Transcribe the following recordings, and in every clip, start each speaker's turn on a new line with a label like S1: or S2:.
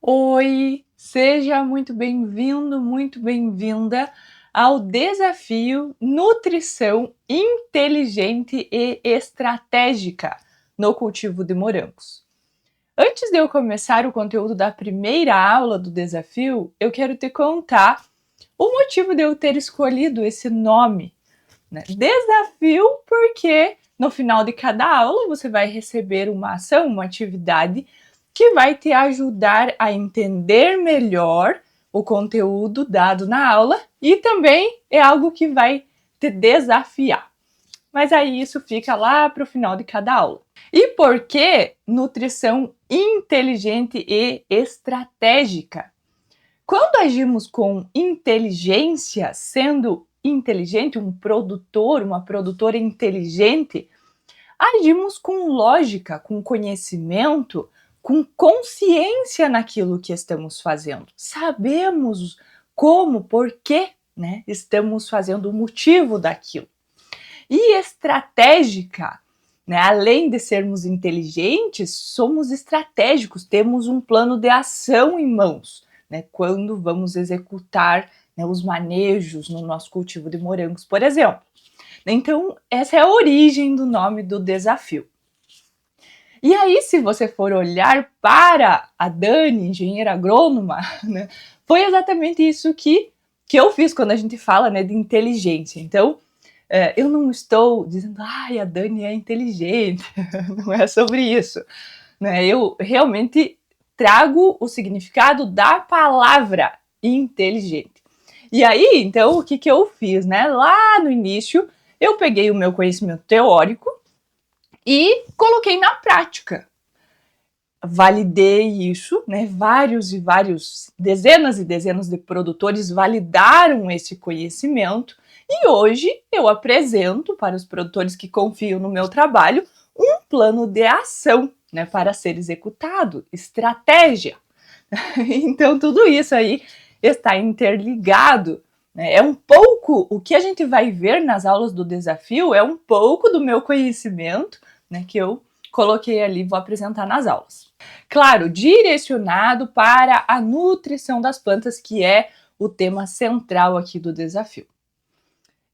S1: Oi, seja muito bem-vindo, muito bem-vinda ao desafio Nutrição Inteligente e Estratégica no cultivo de morangos. Antes de eu começar o conteúdo da primeira aula do desafio, eu quero te contar o motivo de eu ter escolhido esse nome, né? Desafio, porque no final de cada aula você vai receber uma ação, uma atividade que vai te ajudar a entender melhor o conteúdo dado na aula e também é algo que vai te desafiar. Mas aí isso fica lá para o final de cada aula. E por que nutrição inteligente e estratégica? Quando agimos com inteligência, sendo inteligente, um produtor, uma produtora inteligente, agimos com lógica, com conhecimento, com consciência naquilo que estamos fazendo. Sabemos como, por quê, né, estamos fazendo o motivo daquilo. E estratégica, né, além de sermos inteligentes, somos estratégicos, temos um plano de ação em mãos, né, quando vamos executar, né, os manejos no nosso cultivo de morangos, por exemplo. Então, essa é a origem do nome do desafio. E aí, se você for olhar para a Dani, engenheira agrônoma, né, foi exatamente isso que eu fiz quando a gente fala, né, de inteligência. Então, eu não estou dizendo, ai, a Dani é inteligente, não é sobre isso. Né? Eu realmente trago o significado da palavra inteligente. E aí, então, o que eu fiz, né? Lá no início, eu peguei o meu conhecimento teórico e coloquei na prática. Validei isso, né? Dezenas e dezenas de produtores validaram esse conhecimento e hoje eu apresento para os produtores que confiam no meu trabalho um plano de ação, né, para ser executado, estratégia. Então tudo isso aí está interligado, né? É um pouco o que a gente vai ver nas aulas do desafio, é um pouco do meu conhecimento, né, que eu coloquei ali, vou apresentar nas aulas. Claro, direcionado para a nutrição das plantas, que é o tema central aqui do desafio.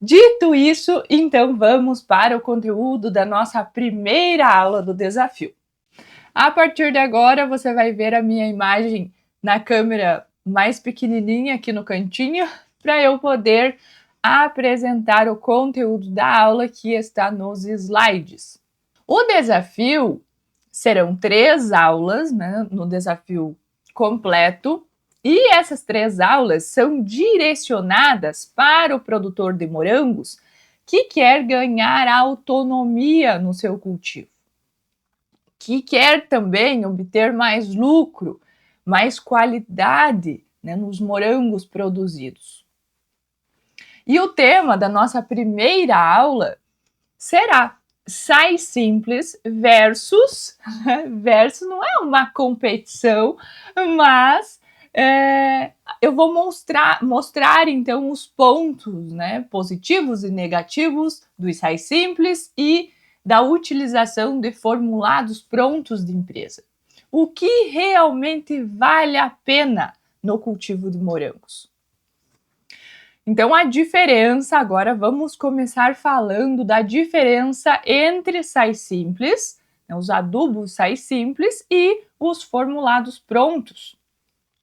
S1: Dito isso, então vamos para o conteúdo da nossa primeira aula do desafio. A partir de agora, você vai ver a minha imagem na câmera mais pequenininha aqui no cantinho, para eu poder apresentar o conteúdo da aula que está nos slides. O desafio serão 3 aulas, né, no desafio completo, e essas 3 aulas são direcionadas para o produtor de morangos que quer ganhar autonomia no seu cultivo, que quer também obter mais lucro, mais qualidade, né, nos morangos produzidos. E o tema da nossa primeira aula será Sai Simples versus não é uma competição, mas eu vou mostrar então os pontos, né, positivos e negativos do Sai Simples e da utilização de formulados prontos de empresa. O que realmente vale a pena no cultivo de morangos? Então, a diferença, agora vamos começar falando da diferença entre Sai Simples, né, os adubos Sai Simples e os formulados prontos.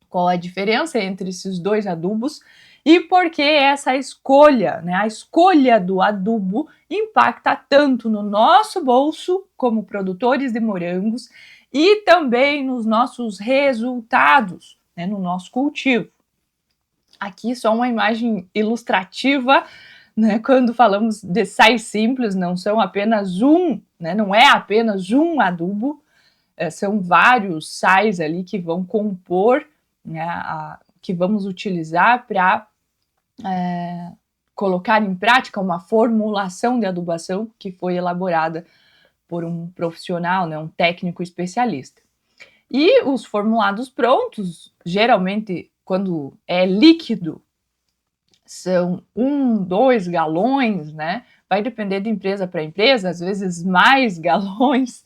S1: Qual a diferença entre esses dois adubos e por que essa escolha, né, a escolha do adubo impacta tanto no nosso bolso como produtores de morangos e também nos nossos resultados, né, no nosso cultivo. Aqui só uma imagem ilustrativa, né? Quando falamos de Sai Simples, não são apenas né? Não é apenas um adubo, são vários sais ali que vão compor, né, que vamos utilizar para colocar em prática uma formulação de adubação que foi elaborada por um profissional, né, um técnico especialista. E os formulados prontos, geralmente, quando é líquido, são 1, 2 galões, né? Vai depender de empresa para empresa, às vezes mais galões,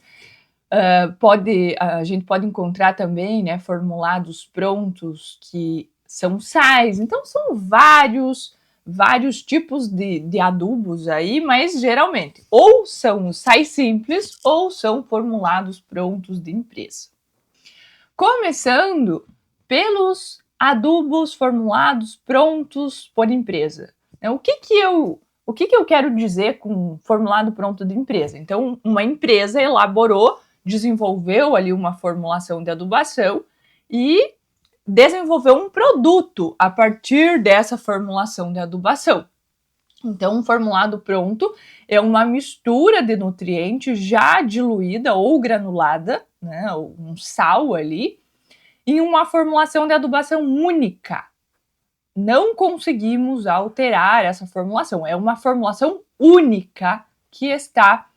S1: A gente pode encontrar também, né, formulados prontos que são sais. Então são vários tipos de adubos aí, mas geralmente ou são sais simples ou são formulados prontos de empresa. Começando pelos adubos formulados prontos por empresa. O que eu quero dizer com formulado pronto de empresa? Então, uma empresa elaborou, desenvolveu ali uma formulação de adubação e desenvolveu um produto a partir dessa formulação de adubação. Então, um formulado pronto é uma mistura de nutrientes já diluída ou granulada, né, um sal ali, em uma formulação de adubação única. Não conseguimos alterar essa formulação, é uma formulação única que está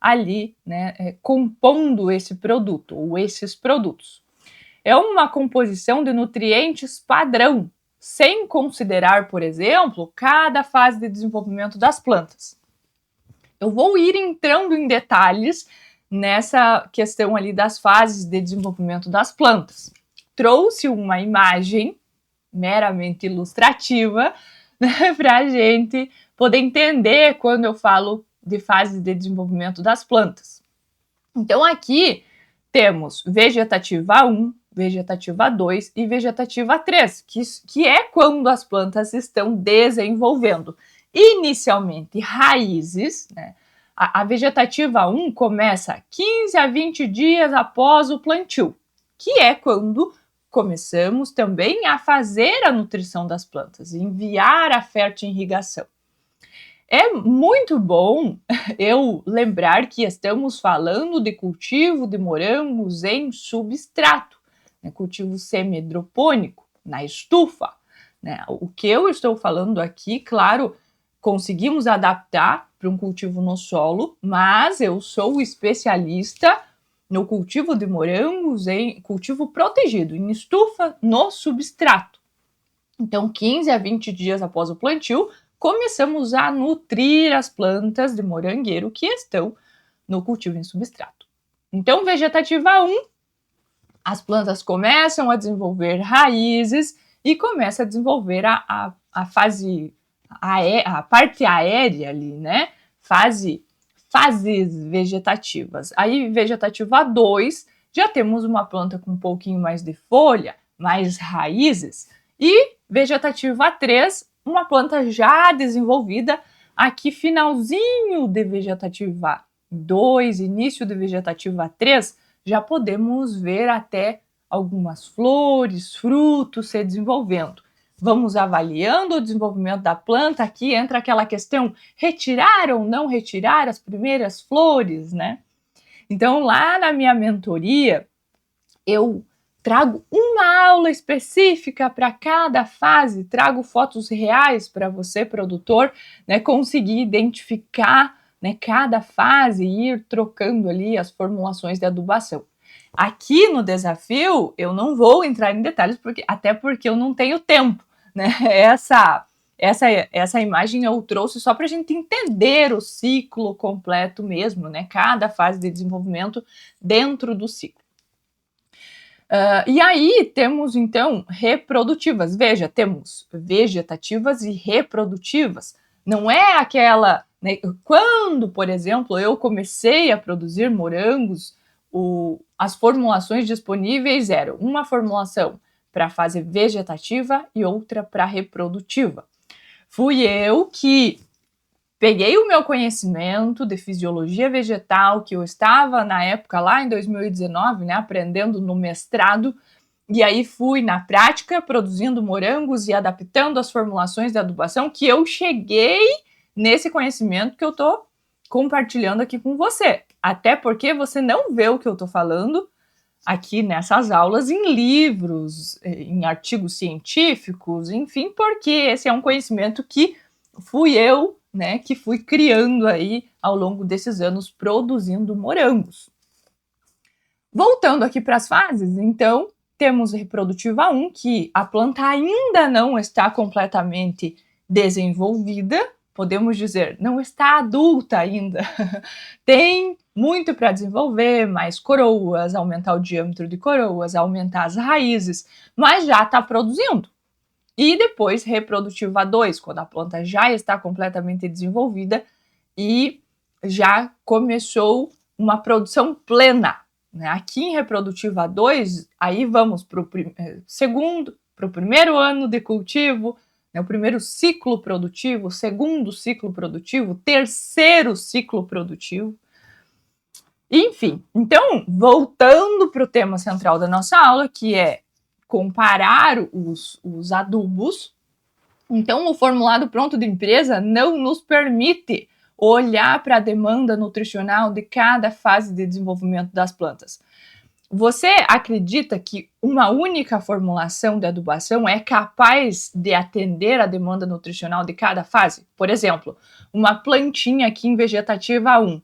S1: ali, né, compondo esse produto ou esses produtos. É uma composição de nutrientes padrão, sem considerar, por exemplo, cada fase de desenvolvimento das plantas. Eu vou ir entrando em detalhes nessa questão ali das fases de desenvolvimento das plantas. Trouxe uma imagem meramente ilustrativa, né, para a gente poder entender quando eu falo de fase de desenvolvimento das plantas. Então aqui temos vegetativa 1, vegetativa 2 e vegetativa 3, que é quando as plantas estão desenvolvendo inicialmente raízes, né? A vegetativa 1 começa 15 a 20 dias após o plantio, que é quando começamos também a fazer a nutrição das plantas, enviar a fértil irrigação. É muito bom eu lembrar que estamos falando de cultivo de morangos em substrato, né, cultivo semi-hidropônico, na estufa. Né? O que eu estou falando aqui, claro, conseguimos adaptar para um cultivo no solo, mas eu sou especialista no cultivo de morangos em cultivo protegido, em estufa no substrato. Então, 15 a 20 dias após o plantio, começamos a nutrir as plantas de morangueiro que estão no cultivo em substrato. Então, vegetativa 1, as plantas começam a desenvolver raízes e começa a desenvolver a parte aérea ali, né? Fases vegetativas. Aí, vegetativa 2, já temos uma planta com um pouquinho mais de folha, mais raízes. E vegetativa 3, uma planta já desenvolvida. Aqui, finalzinho de vegetativa 2, início de vegetativa 3, já podemos ver até algumas flores, frutos se desenvolvendo. Vamos avaliando o desenvolvimento da planta. Aqui entra aquela questão, retirar ou não retirar as primeiras flores, né? Então, lá na minha mentoria, eu trago uma aula específica para cada fase, trago fotos reais para você, produtor, né, conseguir identificar, né, cada fase e ir trocando ali as formulações de adubação. Aqui no desafio, eu não vou entrar em detalhes, até porque eu não tenho tempo, né? Essa imagem eu trouxe só para a gente entender o ciclo completo mesmo, né? Cada fase de desenvolvimento dentro do ciclo. E aí temos, então, reprodutivas. Veja, temos vegetativas e reprodutivas. Não é aquela... Né, quando, por exemplo, eu comecei a produzir morangos, as formulações disponíveis eram uma formulação para a fase vegetativa e outra para a reprodutiva. Fui eu que peguei o meu conhecimento de fisiologia vegetal, que eu estava na época lá em 2019, né, aprendendo no mestrado, e aí fui na prática produzindo morangos e adaptando as formulações de adubação, que eu cheguei nesse conhecimento que eu estou compartilhando aqui com você. Até porque você não vê o que eu estou falando aqui nessas aulas em livros, em artigos científicos, enfim, porque esse é um conhecimento que fui eu, né, que fui criando aí ao longo desses anos produzindo morangos. Voltando aqui para as fases, então, temos reprodutiva 1, que a planta ainda não está completamente desenvolvida, podemos dizer, não está adulta ainda. Tem muito para desenvolver mais coroas, aumentar o diâmetro de coroas, aumentar as raízes, mas já está produzindo. E depois reprodutiva 2, quando a planta já está completamente desenvolvida e já começou uma produção plena. Né? Aqui em reprodutiva 2, aí vamos para o segundo, para o primeiro ano de cultivo, né? O primeiro ciclo produtivo, segundo ciclo produtivo, terceiro ciclo produtivo. Enfim, então, voltando para o tema central da nossa aula, que é comparar os adubos. Então, o formulado pronto de empresa não nos permite olhar para a demanda nutricional de cada fase de desenvolvimento das plantas. Você acredita que uma única formulação de adubação é capaz de atender a demanda nutricional de cada fase? Por exemplo, uma plantinha aqui em vegetativa 1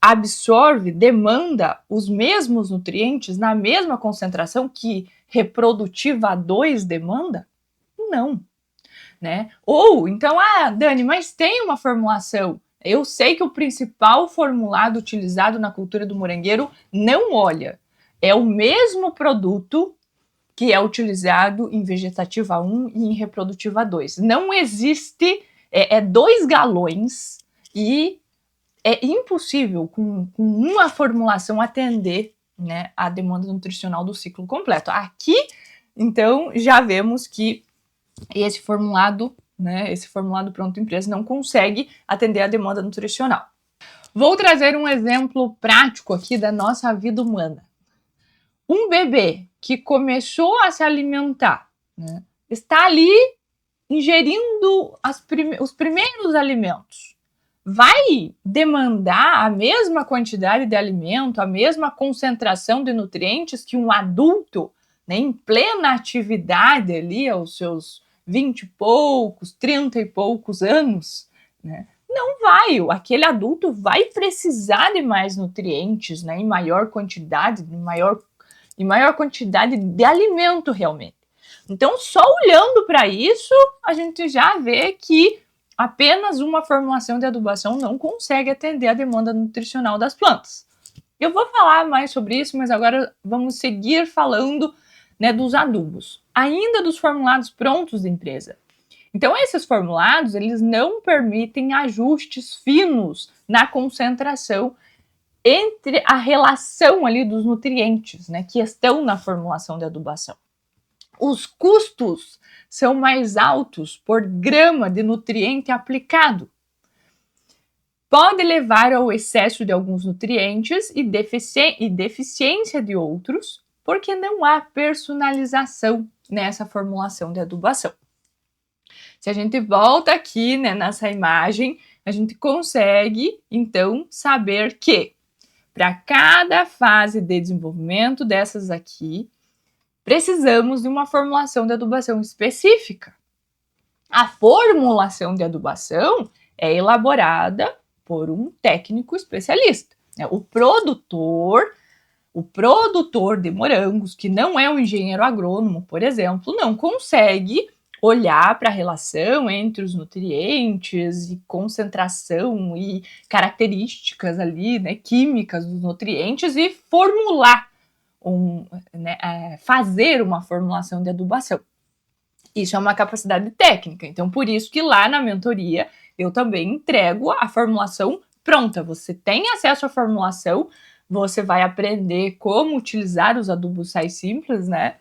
S1: absorve, demanda os mesmos nutrientes na mesma concentração que reprodutiva 2 demanda? Não, né? Ou, então, Dani, mas tem uma formulação. Eu sei que o principal formulado utilizado na cultura do morangueiro não olha. É o mesmo produto que é utilizado em vegetativa 1 e em reprodutiva 2. Não existe, 2 galões e é impossível, com uma formulação, atender, né, a demanda nutricional do ciclo completo. Aqui, então, já vemos que esse formulado, né, esse formulado pronto empresa não consegue atender a demanda nutricional. Vou trazer um exemplo prático aqui da nossa vida humana. Um bebê que começou a se alimentar, né, está ali ingerindo os primeiros alimentos. Vai demandar a mesma quantidade de alimento, a mesma concentração de nutrientes que um adulto, né, em plena atividade ali, aos seus 20 e poucos, 30 e poucos anos, né? Não vai, aquele adulto vai precisar de mais nutrientes, né, em maior quantidade, em maior quantidade de alimento realmente. Então, só olhando para isso, a gente já vê que apenas uma formulação de adubação não consegue atender a demanda nutricional das plantas. Eu vou falar mais sobre isso, mas agora vamos seguir falando, né, dos adubos, ainda dos formulados prontos de empresa. Então, esses formulados, eles não permitem ajustes finos na concentração entre a relação ali dos nutrientes, né, que estão na formulação de adubação. Os custos são mais altos por grama de nutriente aplicado. Pode levar ao excesso de alguns nutrientes e deficiência de outros, porque não há personalização nessa formulação de adubação. Se a gente volta aqui, né, nessa imagem, a gente consegue, então, saber que para cada fase de desenvolvimento dessas aqui, precisamos de uma formulação de adubação específica. A formulação de adubação é elaborada por um técnico especialista. O produtor de morangos, que não é um engenheiro agrônomo, por exemplo, não consegue olhar para a relação entre os nutrientes e concentração e características ali, né, químicas dos nutrientes e formular fazer uma formulação de adubação. Isso é uma capacidade técnica, então por isso que lá na mentoria eu também entrego a formulação pronta. Você tem acesso à formulação, você vai aprender como utilizar os adubos sais simples, né?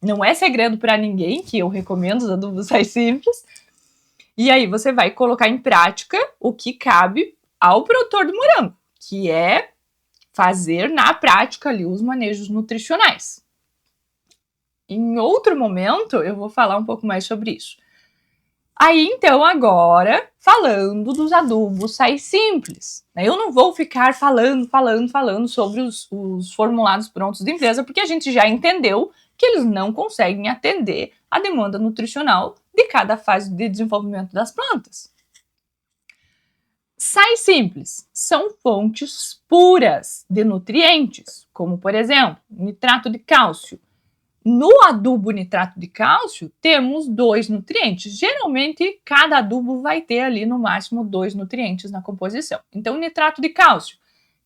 S1: Não é segredo para ninguém que eu recomendo os adubos sais simples. E aí você vai colocar em prática o que cabe ao produtor de morango, que é fazer na prática ali os manejos nutricionais. Em outro momento eu vou falar um pouco mais sobre isso. Aí então agora falando dos adubos sais simples. Eu não vou ficar falando sobre os formulados prontos de empresa, porque a gente já entendeu que eles não conseguem atender a demanda nutricional de cada fase de desenvolvimento das plantas. Sais simples são fontes puras de nutrientes, como por exemplo, nitrato de cálcio. No adubo nitrato de cálcio, temos 2 nutrientes. Geralmente, cada adubo vai ter ali no máximo 2 nutrientes na composição. Então, o nitrato de cálcio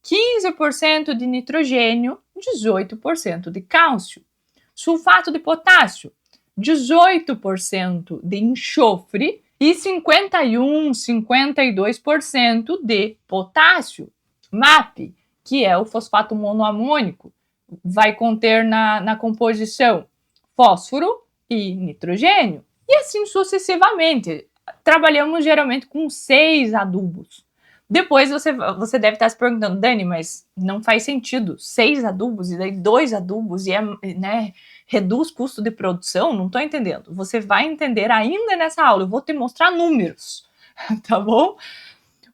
S1: 15% de nitrogênio, 18% de cálcio. Sulfato de potássio, 18% de enxofre e 52% de potássio. MAP, que é o fosfato monoamônico, vai conter na composição fósforo e nitrogênio. E assim sucessivamente. Trabalhamos geralmente com 6 adubos. Depois você deve estar se perguntando, Dani, mas não faz sentido 6 adubos e daí 2 adubos e reduz custo de produção? Não estou entendendo. Você vai entender ainda nessa aula, eu vou te mostrar números, tá bom?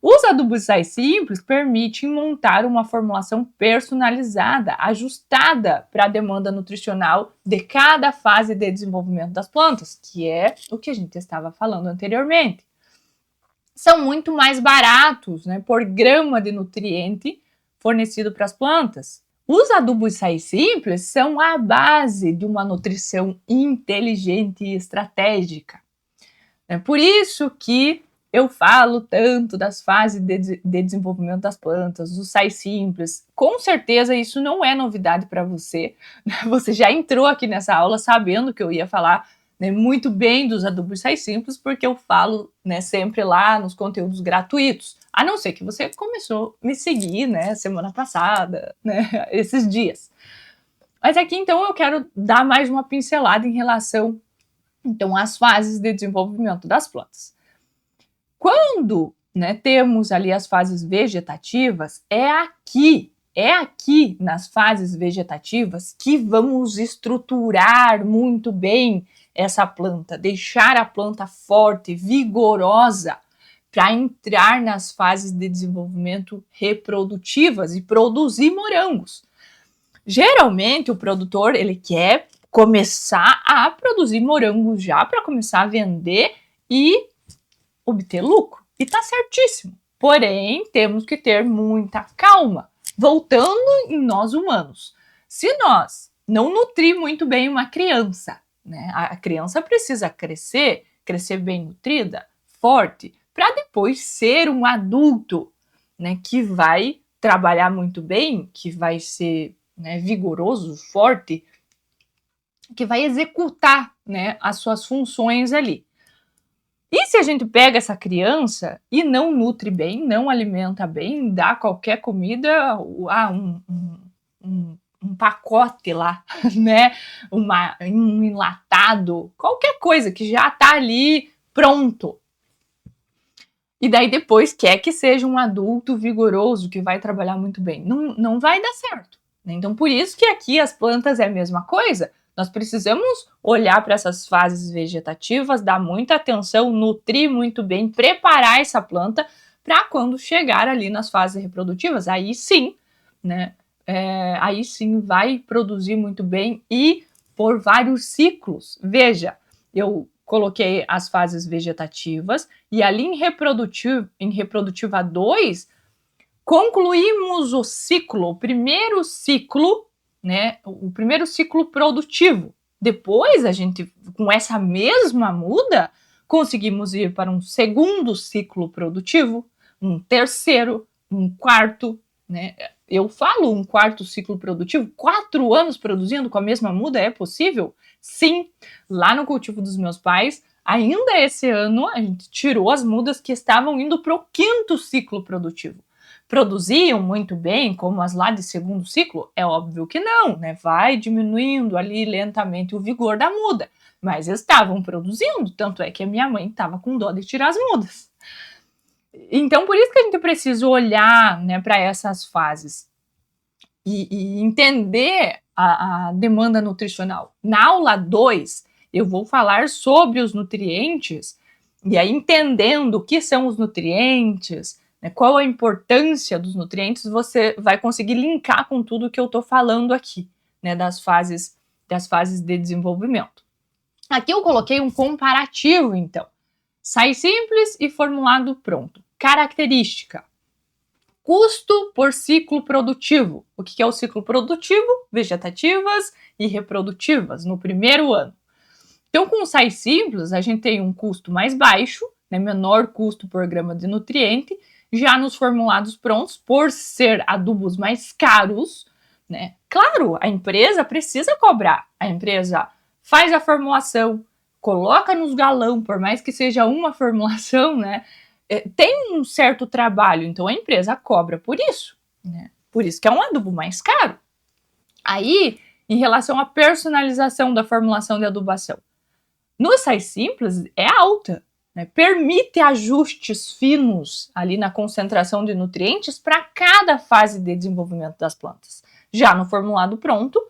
S1: Os adubos simples permitem montar uma formulação personalizada, ajustada para a demanda nutricional de cada fase de desenvolvimento das plantas, que é o que a gente estava falando anteriormente. São muito mais baratos, né, por grama de nutriente fornecido para as plantas. Os adubos simples são a base de uma nutrição inteligente e estratégica. É por isso que eu falo tanto das fases de desenvolvimento das plantas, dos sais simples. Com certeza isso não é novidade para você. Você já entrou aqui nessa aula sabendo que eu ia falar, né, muito bem dos adubos sais simples, porque eu falo, né, sempre lá nos conteúdos gratuitos. A não ser que você começou a me seguir, né, semana passada, né, esses dias. Mas aqui então eu quero dar mais uma pincelada em relação então às fases de desenvolvimento das plantas. Quando, né, temos ali as fases vegetativas, é aqui nas fases vegetativas que vamos estruturar muito bem essa planta, deixar a planta forte, vigorosa, para entrar nas fases de desenvolvimento reprodutivas e produzir morangos. Geralmente o produtor ele quer começar a produzir morangos já para começar a vender e obter lucro. E tá certíssimo. Porém, temos que ter muita calma. Voltando em nós humanos. Se nós não nutrir muito bem uma criança, né? A criança precisa crescer bem nutrida, forte, para depois ser um adulto, né, que vai trabalhar muito bem, que vai ser, né, vigoroso, forte, que vai executar, né, as suas funções ali. E se a gente pega essa criança e não nutre bem, não alimenta bem, dá qualquer comida, um pacote lá, né? Um enlatado, qualquer coisa que já tá ali pronto. E daí depois quer que seja um adulto vigoroso que vai trabalhar muito bem. Não vai dar certo. Né? Então por isso que aqui as plantas é a mesma coisa. Nós precisamos olhar para essas fases vegetativas, dar muita atenção, nutrir muito bem, preparar essa planta para quando chegar ali nas fases reprodutivas, aí sim, né? Aí sim vai produzir muito bem e por vários ciclos. Veja, eu coloquei as fases vegetativas e ali em reprodutiva 2, concluímos o ciclo, o primeiro ciclo, né, o primeiro ciclo produtivo. Depois, a gente, com essa mesma muda, conseguimos ir para um segundo ciclo produtivo, um terceiro, um quarto, né? Eu falo um quarto ciclo produtivo, 4 anos produzindo com a mesma muda, é possível? Sim, lá no cultivo dos meus pais, ainda esse ano, a gente tirou as mudas que estavam indo para o 5º ciclo produtivo. Produziam muito bem, como as lá de segundo ciclo? É óbvio que não, né? Vai diminuindo ali lentamente o vigor da muda, mas estavam produzindo, tanto é que a minha mãe estava com dó de tirar as mudas. Então, por isso que a gente precisa olhar, né, para essas fases e entender a demanda nutricional. Na aula 2, eu vou falar sobre os nutrientes, e aí entendendo o que são os nutrientes, qual a importância dos nutrientes, você vai conseguir linkar com tudo que eu estou falando aqui, né, das fases de desenvolvimento. Aqui eu coloquei um comparativo, então. Sais simples e formulado pronto. Característica. Custo por ciclo produtivo. O que é o ciclo produtivo? Vegetativas e reprodutivas, no primeiro ano. Então, com sais simples, a gente tem um custo mais baixo, né, menor custo por grama de nutriente, Já nos formulados prontos, por ser adubos mais caros, né? Claro, a empresa precisa cobrar. A empresa faz a formulação, coloca nos galão, por mais que seja uma formulação, né? Tem um certo trabalho, então a empresa cobra por isso, né? Por isso que é um adubo mais caro. Aí, em relação à personalização da formulação de adubação, no sais simples é alta, né? Permite ajustes finos ali na concentração de nutrientes para cada fase de desenvolvimento das plantas. Já no formulado pronto,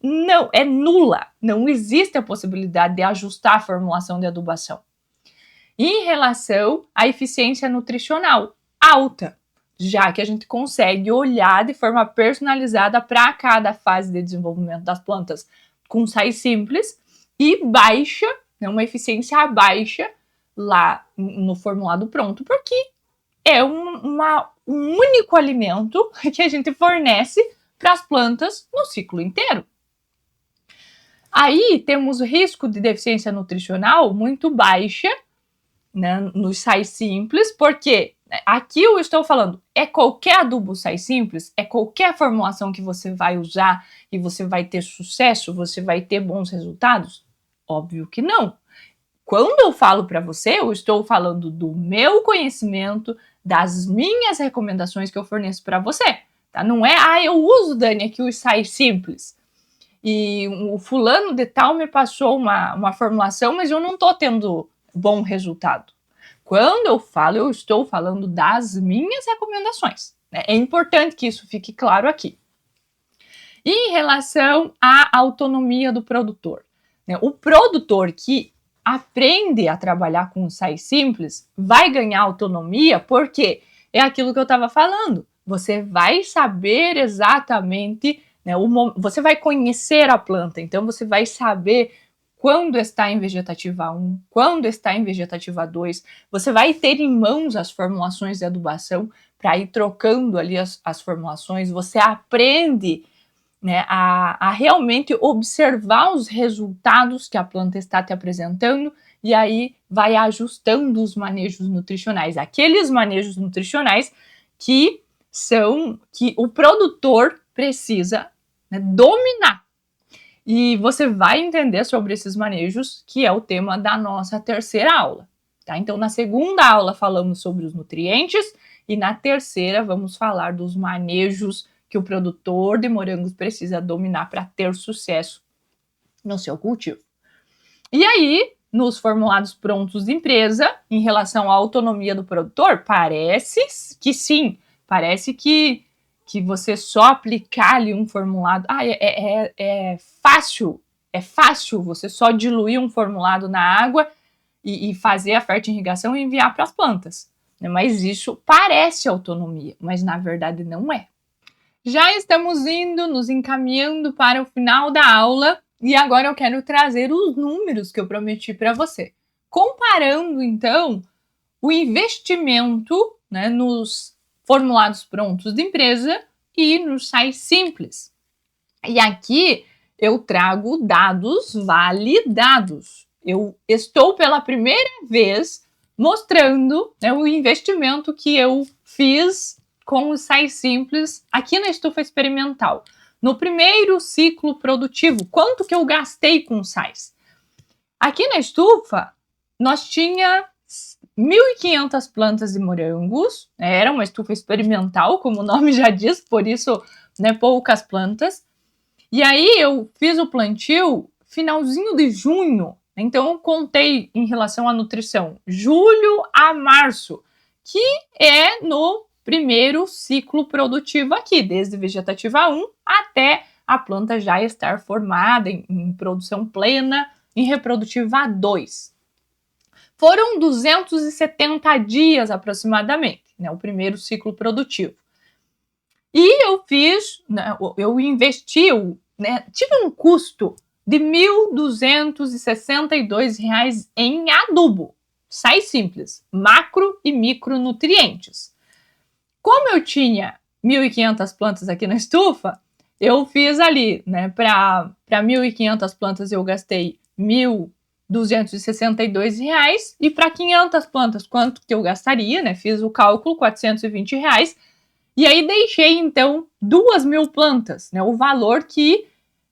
S1: não é nula, não existe a possibilidade de ajustar a formulação de adubação. Em relação à eficiência nutricional, alta, já que a gente consegue olhar de forma personalizada para cada fase de desenvolvimento das plantas com sais simples, e baixa, né, uma eficiência baixa lá no formulado pronto, porque é um único alimento que a gente fornece para as plantas no ciclo inteiro. Aí temos o risco de deficiência nutricional muito baixa, né, nos sais simples, porque aqui eu estou falando, é qualquer adubo sais simples, é qualquer formulação que você vai usar e você vai ter sucesso, você vai ter bons resultados? Óbvio que não. Quando eu falo para você, eu estou falando do meu conhecimento, das minhas recomendações que eu forneço para você. Tá? Não é, eu uso, Dani, aqui os sais simples. E o fulano de tal me passou uma formulação, mas eu não estou tendo bom resultado. Quando eu falo, eu estou falando das minhas recomendações. Né? É importante que isso fique claro aqui. E em relação à autonomia do produtor, né? O produtor que aprende a trabalhar com sais simples vai ganhar autonomia, porque é aquilo que eu estava falando. Você vai saber exatamente, né, você vai conhecer a planta, então você vai saber quando está em vegetativa 1, quando está em vegetativa 2, você vai ter em mãos as formulações de adubação para ir trocando ali as formulações, você aprende, né, a realmente observar os resultados que a planta está te apresentando e aí vai ajustando os manejos nutricionais, aqueles manejos nutricionais que o produtor precisa, né, dominar. E você vai entender sobre esses manejos, que é o tema da nossa terceira aula. Tá? Então, na segunda aula falamos sobre os nutrientes e na terceira vamos falar dos manejos que o produtor de morangos precisa dominar para ter sucesso no seu cultivo. E aí, nos formulados prontos de empresa, em relação à autonomia do produtor, parece que sim, parece que você só aplicar ali um formulado, é fácil você só diluir um formulado na água e fazer a fertirrigação e enviar para as plantas. Mas isso parece autonomia, mas na verdade não é. Já estamos nos encaminhando para o final da aula e agora eu quero trazer os números que eu prometi para você. Comparando, então, o investimento, né, nos formulados prontos de empresa e nos sais simples. E aqui eu trago dados validados. Eu estou pela primeira vez mostrando, né, o investimento que eu fiz com os sais simples aqui na estufa experimental. No primeiro ciclo produtivo, quanto que eu gastei com sais? Aqui na estufa, nós tinha 1.500 plantas de morangos, era uma estufa experimental, como o nome já diz, por isso, né, poucas plantas. E aí eu fiz o plantio finalzinho de junho, então eu contei em relação à nutrição, julho a março, que é no primeiro ciclo produtivo aqui, desde vegetativa 1 até a planta já estar formada em produção plena em reprodutiva 2. Foram 270 dias aproximadamente, né, o primeiro ciclo produtivo. E eu fiz, né, eu investi, né, tive um custo de R$ 1.262 em adubo, sais simples, macro e micronutrientes. Como eu tinha 1.500 plantas aqui na estufa, eu fiz ali, né, para 1.500 plantas eu gastei R$ R$ 262, e para 500 plantas, quanto que eu gastaria, né? Fiz o cálculo, R$ 420, e aí deixei, então, 2.000 plantas, né? O valor que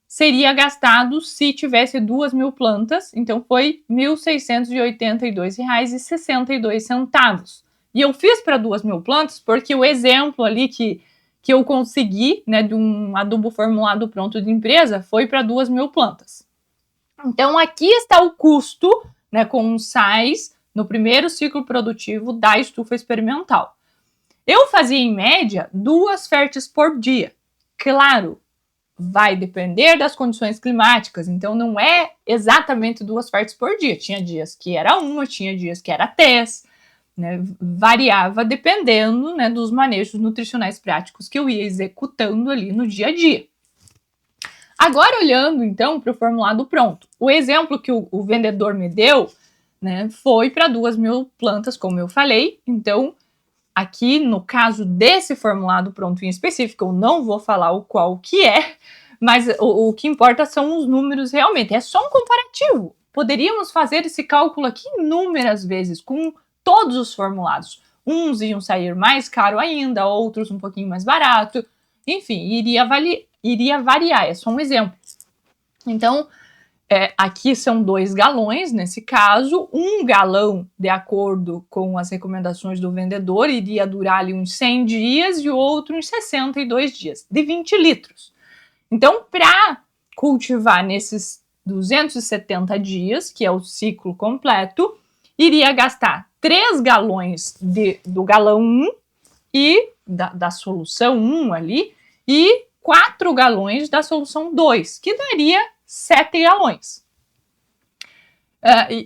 S1: seria gastado se tivesse 2.000 plantas, então foi R$ 1.682,62. E eu fiz para 2.000 plantas porque o exemplo ali que eu consegui, né, de um adubo formulado pronto de empresa, foi para 2.000 plantas. Então, aqui está o custo, né, com sais no primeiro ciclo produtivo da estufa experimental. Eu fazia, em média, 2 férteis por dia. Claro, vai depender das condições climáticas, então não é exatamente 2 férteis por dia. Tinha dias que era 1, tinha dias que era 3, né? Variava dependendo, né, dos manejos nutricionais práticos que eu ia executando ali no dia a dia. Agora, olhando então para o formulado pronto, o exemplo que o vendedor me deu, né, foi para 2.000 plantas, como eu falei. Então, aqui no caso desse formulado pronto em específico, eu não vou falar o qual que é, mas o que importa são os números realmente. É só um comparativo. Poderíamos fazer esse cálculo aqui inúmeras vezes com todos os formulados. Uns iam sair mais caro ainda, outros um pouquinho mais barato. Enfim, iria variar, é só um exemplo. Então, aqui são 2 galões, nesse caso. 1 galão, de acordo com as recomendações do vendedor, iria durar ali uns 100 dias e o outro uns 62 dias, de 20 litros. Então, para cultivar nesses 270 dias, que é o ciclo completo, iria gastar 3 galões do galão 1 e da solução 1 ali, e 4 galões da solução 2, que daria 7 galões.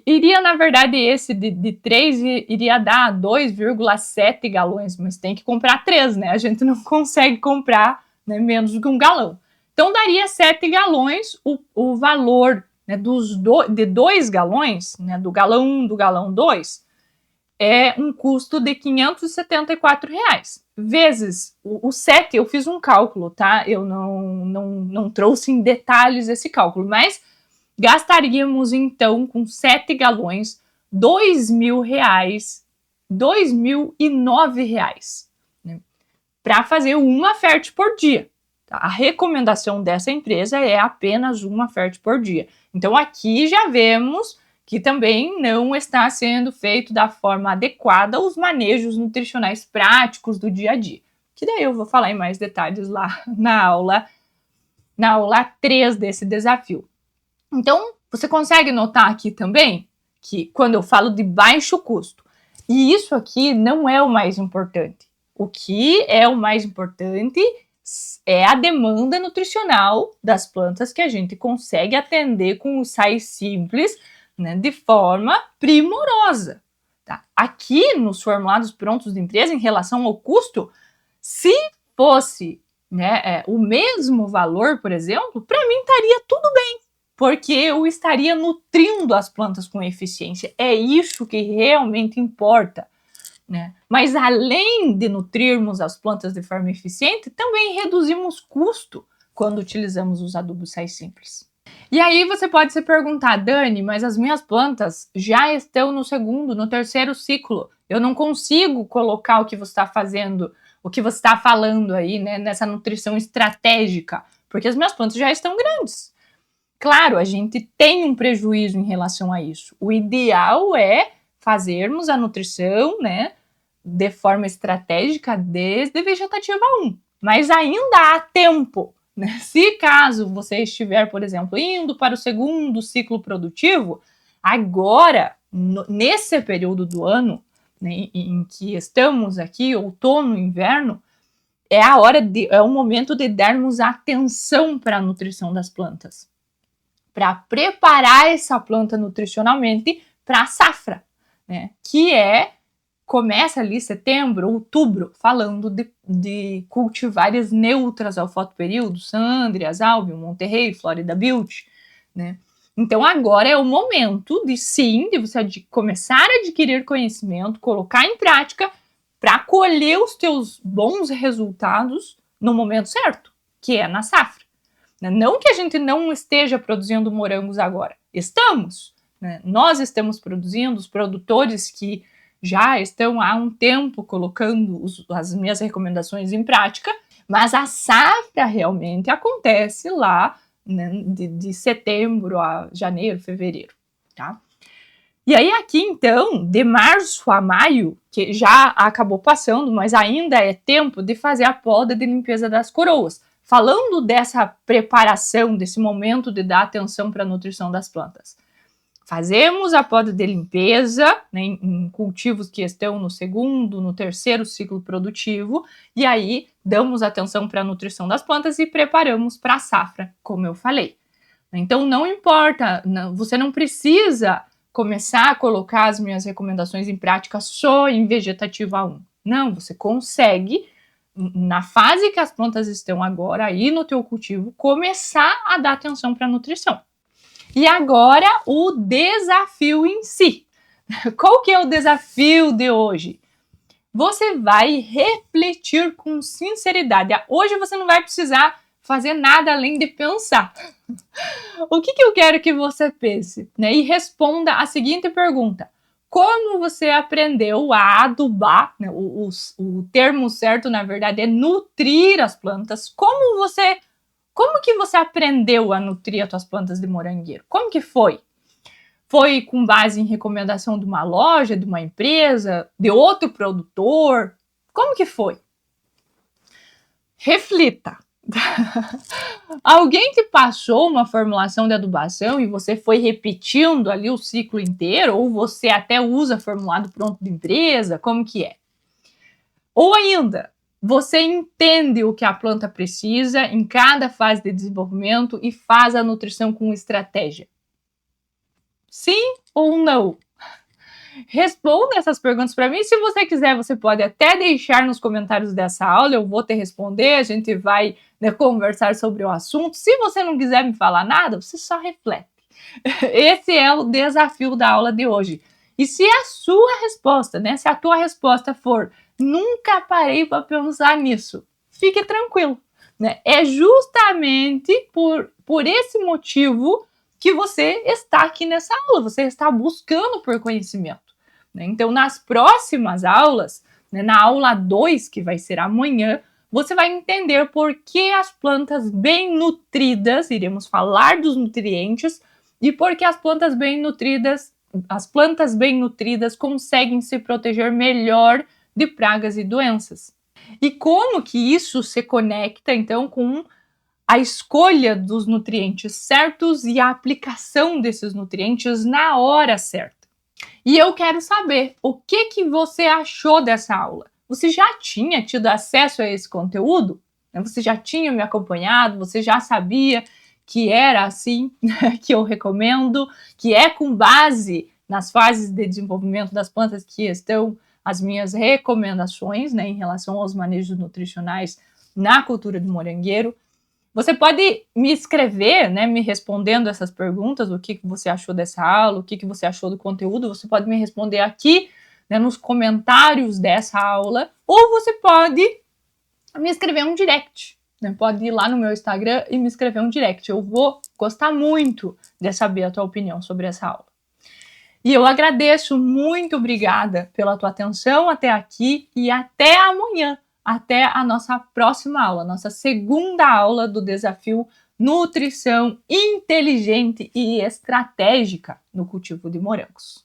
S1: Iria, na verdade, esse de 3 iria dar 2,7 galões, mas tem que comprar 3, né? A gente não consegue comprar, né, menos do que 1 galão. Então, daria 7 galões. O valor, né, de 2 galões, né, do galão 1, do galão 2, é um custo de R$ 574. Vezes o 7, eu fiz um cálculo, tá? Eu não trouxe em detalhes esse cálculo, mas gastaríamos, então, com 7 galões, R$ 2.000, R$ 2.009, né, para fazer uma fértil por dia. A recomendação dessa empresa é apenas uma fértil por dia. Então, aqui já vemos que também não está sendo feito da forma adequada os manejos nutricionais práticos do dia a dia. Que daí eu vou falar em mais detalhes lá na aula 3 desse desafio. Então, você consegue notar aqui também que quando eu falo de baixo custo, e isso aqui não é o mais importante. O que é o mais importante é a demanda nutricional das plantas que a gente consegue atender com os sais simples, né, de forma primorosa. Tá? Aqui nos formulados prontos de empresa, em relação ao custo, se fosse, né, o mesmo valor, por exemplo, para mim estaria tudo bem, porque eu estaria nutrindo as plantas com eficiência. É isso que realmente importa, né? Mas além de nutrirmos as plantas de forma eficiente, também reduzimos custo quando utilizamos os adubos sais simples. E aí você pode se perguntar, Dani, mas as minhas plantas já estão no segundo, no terceiro ciclo. Eu não consigo colocar o que você está fazendo, o que você está falando aí, né, nessa nutrição estratégica, porque as minhas plantas já estão grandes. Claro, a gente tem um prejuízo em relação a isso. O ideal é fazermos a nutrição, né, de forma estratégica desde vegetativa 1. Mas ainda há tempo, né? Se caso você estiver, por exemplo, indo para o segundo ciclo produtivo, agora, nesse período do ano, né, em que estamos aqui, outono, inverno, é o momento de darmos atenção para a nutrição das plantas, para preparar essa planta nutricionalmente para a safra, né? Que começa ali setembro, outubro, falando de cultivares neutras ao fotoperíodo, Sandrias, Albion, Monterrey, Florida Beauty, né? Então agora é o momento de você começar a adquirir conhecimento, colocar em prática para colher os teus bons resultados no momento certo, que é na safra. Não que a gente não esteja produzindo morangos agora, estamos, né? Nós estamos produzindo, os produtores que já estão há um tempo colocando as minhas recomendações em prática, mas a safra realmente acontece lá, né, de setembro a janeiro, fevereiro, tá? E aí aqui, então, de março a maio, que já acabou passando, mas ainda é tempo de fazer a poda de limpeza das coroas. Falando dessa preparação, desse momento de dar atenção para a nutrição das plantas. Fazemos a poda de limpeza, né, em cultivos que estão no segundo, no terceiro ciclo produtivo, e aí damos atenção para a nutrição das plantas e preparamos para a safra, como eu falei. Então não importa, você não precisa começar a colocar as minhas recomendações em prática só em vegetativa 1. Não, você consegue, na fase que as plantas estão agora aí no teu cultivo, começar a dar atenção para a nutrição. E agora o desafio em si. Qual que é o desafio de hoje? Você vai refletir com sinceridade. Hoje você não vai precisar fazer nada além de pensar. O que eu quero que você pense, né? E responda a seguinte pergunta: como você aprendeu a adubar, né? O termo certo, na verdade, é nutrir as plantas. Como que você aprendeu a nutrir as tuas plantas de morangueiro? Como que foi? Foi com base em recomendação de uma loja, de uma empresa, de outro produtor? Como que foi? Reflita. Alguém te passou uma formulação de adubação e você foi repetindo ali o ciclo inteiro? Ou você até usa formulado pronto de empresa? Como que é? Ou ainda, você entende o que a planta precisa em cada fase de desenvolvimento e faz a nutrição com estratégia? Sim ou não? Responda essas perguntas para mim. Se você quiser, você pode até deixar nos comentários dessa aula, eu vou te responder, a gente vai, né, conversar sobre o assunto. Se você não quiser me falar nada, você só reflete. Esse é o desafio da aula de hoje. E se a sua resposta, né, se a tua resposta for nunca parei para pensar nisso, fique tranquilo, né? É justamente por esse motivo que você está aqui nessa aula, você está buscando por conhecimento, né? Então, nas próximas aulas, né, na aula 2, que vai ser amanhã, você vai entender por que as plantas bem nutridas, iremos falar dos nutrientes, e por que as plantas bem nutridas conseguem se proteger melhor de pragas e doenças. E como que isso se conecta, então, com a escolha dos nutrientes certos e a aplicação desses nutrientes na hora certa. E eu quero saber o que você achou dessa aula. Você já tinha tido acesso a esse conteúdo? Você já tinha me acompanhado? Você já sabia que era assim que eu recomendo? Que é com base nas fases de desenvolvimento das plantas que estão as minhas recomendações, né, em relação aos manejos nutricionais na cultura do morangueiro? Você pode me escrever, né, me respondendo essas perguntas, o que você achou dessa aula, o que você achou do conteúdo, você pode me responder aqui, né, nos comentários dessa aula, ou você pode me escrever um direct, né, pode ir lá no meu Instagram e me escrever um direct, eu vou gostar muito de saber a tua opinião sobre essa aula. E eu agradeço, muito obrigada pela tua atenção até aqui e até amanhã. Até a nossa próxima aula, nossa segunda aula do desafio Nutrição Inteligente e Estratégica no Cultivo de Morangos.